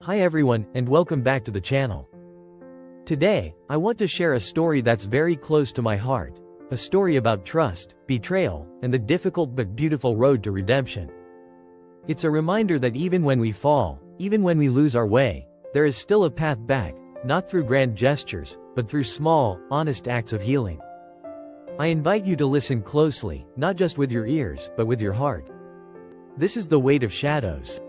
Hi everyone, and welcome back to the channel. Today, I want to share a story that's very close to my heart. A story about trust, betrayal, and the difficult but beautiful road to redemption. It's a reminder that even when we fall, even when we lose our way, there is still a path back, not through grand gestures, but through small, honest acts of healing. I invite you to listen closely, not just with your ears, but with your heart. This is The Weight of Shadows.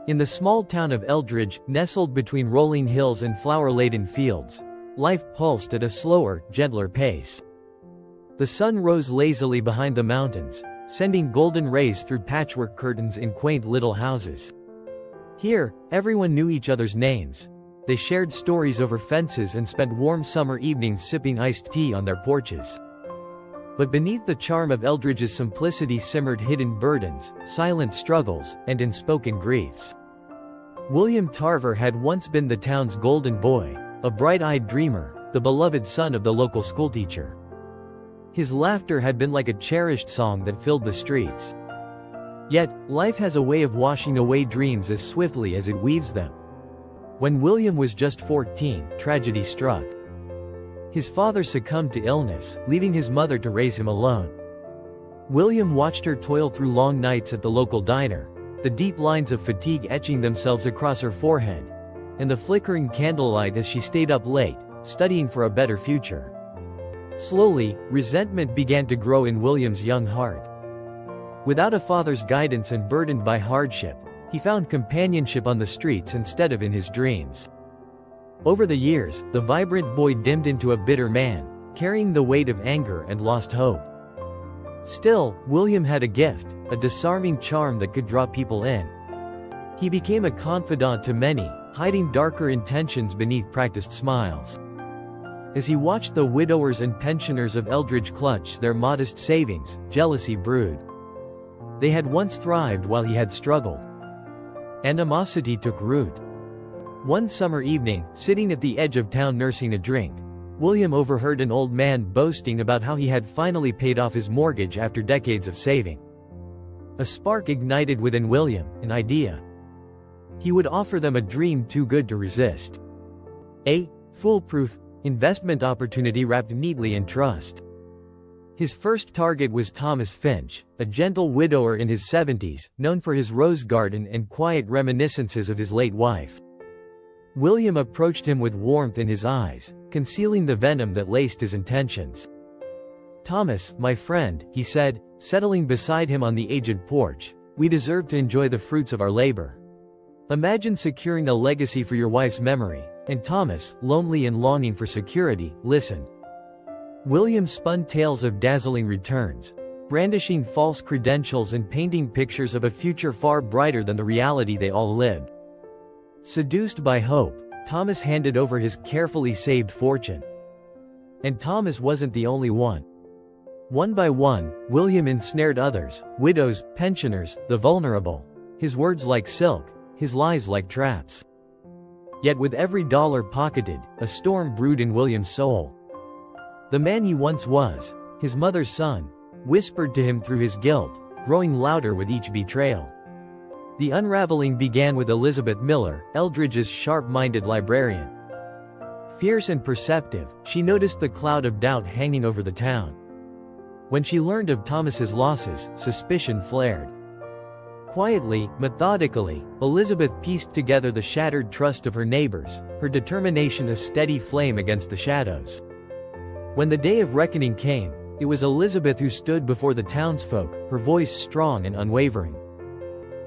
In the small town of Eldridge, nestled between rolling hills and flower-laden fields, life pulsed at a slower, gentler pace. The sun rose lazily behind the mountains, sending golden rays through patchwork curtains in quaint little houses. Here, everyone knew each other's names. They shared stories over fences and spent warm summer evenings sipping iced tea on their porches. But beneath the charm of Eldridge's simplicity simmered hidden burdens, silent struggles, and unspoken griefs. William Tarver had once been the town's golden boy, a bright-eyed dreamer, the beloved son of the local schoolteacher. His laughter had been like a cherished song that filled the streets. Yet, life has a way of washing away dreams as swiftly as it weaves them. When William was just 14, tragedy struck. His father succumbed to illness, leaving his mother to raise him alone. William watched her toil through long nights at the local diner, the deep lines of fatigue etching themselves across her forehead, and the flickering candlelight as she stayed up late, studying for a better future. Slowly, resentment began to grow in William's young heart. Without a father's guidance and burdened by hardship, he found companionship on the streets instead of in his dreams. Over the years, the vibrant boy dimmed into a bitter man, carrying the weight of anger and lost hope. Still, William had a gift, a disarming charm that could draw people in. He became a confidant to many, hiding darker intentions beneath practiced smiles. As he watched the widowers and pensioners of Eldridge clutch their modest savings, jealousy brewed. They had once thrived while he had struggled. Animosity took root. One summer evening, sitting at the edge of town nursing a drink, William overheard an old man boasting about how he had finally paid off his mortgage after decades of saving. A spark ignited within William, an idea. He would offer them a dream too good to resist. A foolproof investment opportunity wrapped neatly in trust. His first target was Thomas Finch, a gentle widower in his 70s, known for his rose garden and quiet reminiscences of his late wife. William approached him with warmth in his eyes, concealing the venom that laced his intentions. "Thomas, my friend," he said, settling beside him on the aged porch, "we deserve to enjoy the fruits of our labor. Imagine securing a legacy for your wife's memory." And Thomas, lonely and longing for security, listened. William spun tales of dazzling returns, brandishing false credentials and painting pictures of a future far brighter than the reality they all lived. Seduced by hope, Thomas handed over his carefully saved fortune. And Thomas wasn't the only one. One by one, William ensnared others, widows, pensioners, the vulnerable. His words like silk, his lies like traps. Yet with every dollar pocketed, a storm brewed in William's soul. The man he once was, his mother's son, whispered to him through his guilt, growing louder with each betrayal. The unraveling began with Elizabeth Miller, Eldridge's sharp-minded librarian. Fierce and perceptive, she noticed the cloud of doubt hanging over the town. When she learned of Thomas's losses, suspicion flared. Quietly, methodically, Elizabeth pieced together the shattered trust of her neighbors, her determination a steady flame against the shadows. When the day of reckoning came, it was Elizabeth who stood before the townsfolk, her voice strong and unwavering.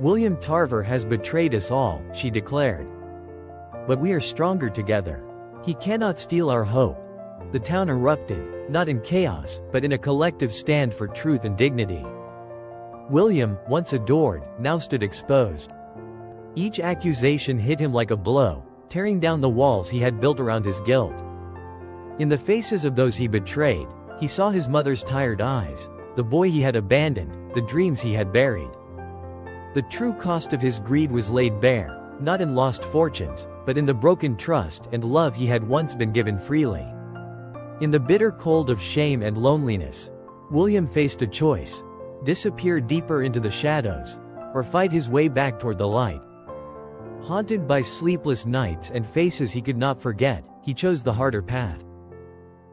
"William Tarver has betrayed us all," she declared. "But we are stronger together. He cannot steal our hope." The town erupted, not in chaos, but in a collective stand for truth and dignity. William, once adored, now stood exposed. Each accusation hit him like a blow, tearing down the walls he had built around his guilt. In the faces of those he betrayed, he saw his mother's tired eyes, the boy he had abandoned, the dreams he had buried. The true cost of his greed was laid bare, not in lost fortunes, but in the broken trust and love he had once been given freely. In the bitter cold of shame and loneliness, William faced a choice: disappear deeper into the shadows, or fight his way back toward the light. Haunted by sleepless nights and faces he could not forget, he chose the harder path.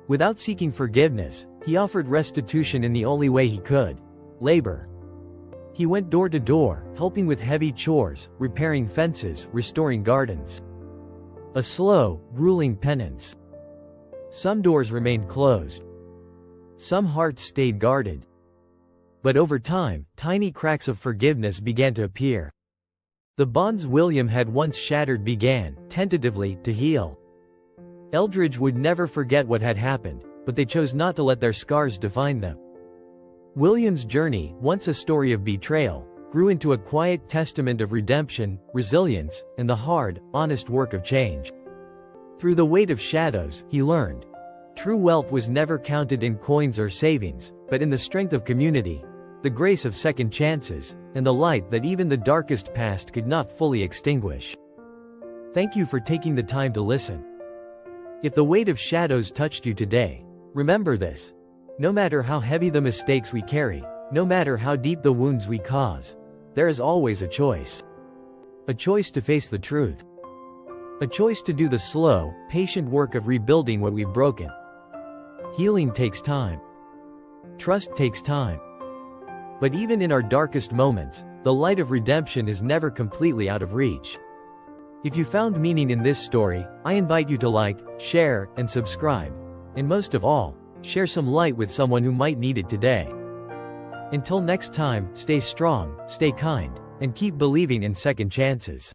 Without seeking forgiveness, he offered restitution in the only way he could: labor. He went door to door, helping with heavy chores, repairing fences, restoring gardens. A slow, grueling penance. Some doors remained closed. Some hearts stayed guarded. But over time, tiny cracks of forgiveness began to appear. The bonds William had once shattered began, tentatively, to heal. Eldridge would never forget what had happened, but they chose not to let their scars define them. William's journey, once a story of betrayal, grew into a quiet testament of redemption, resilience, and the hard, honest work of change. Through the weight of shadows, he learned. True wealth was never counted in coins or savings, but in the strength of community, the grace of second chances, and the light that even the darkest past could not fully extinguish. Thank you for taking the time to listen. If the weight of shadows touched you today, remember this. No matter how heavy the mistakes we carry, no matter how deep the wounds we cause, there is always a choice. A choice to face the truth. A choice to do the slow, patient work of rebuilding what we've broken. Healing takes time. Trust takes time. But even in our darkest moments, the light of redemption is never completely out of reach. If you found meaning in this story, I invite you to like, share, and subscribe. And most of all, share some light with someone who might need it today. Until next time, stay strong, stay kind, and keep believing in second chances.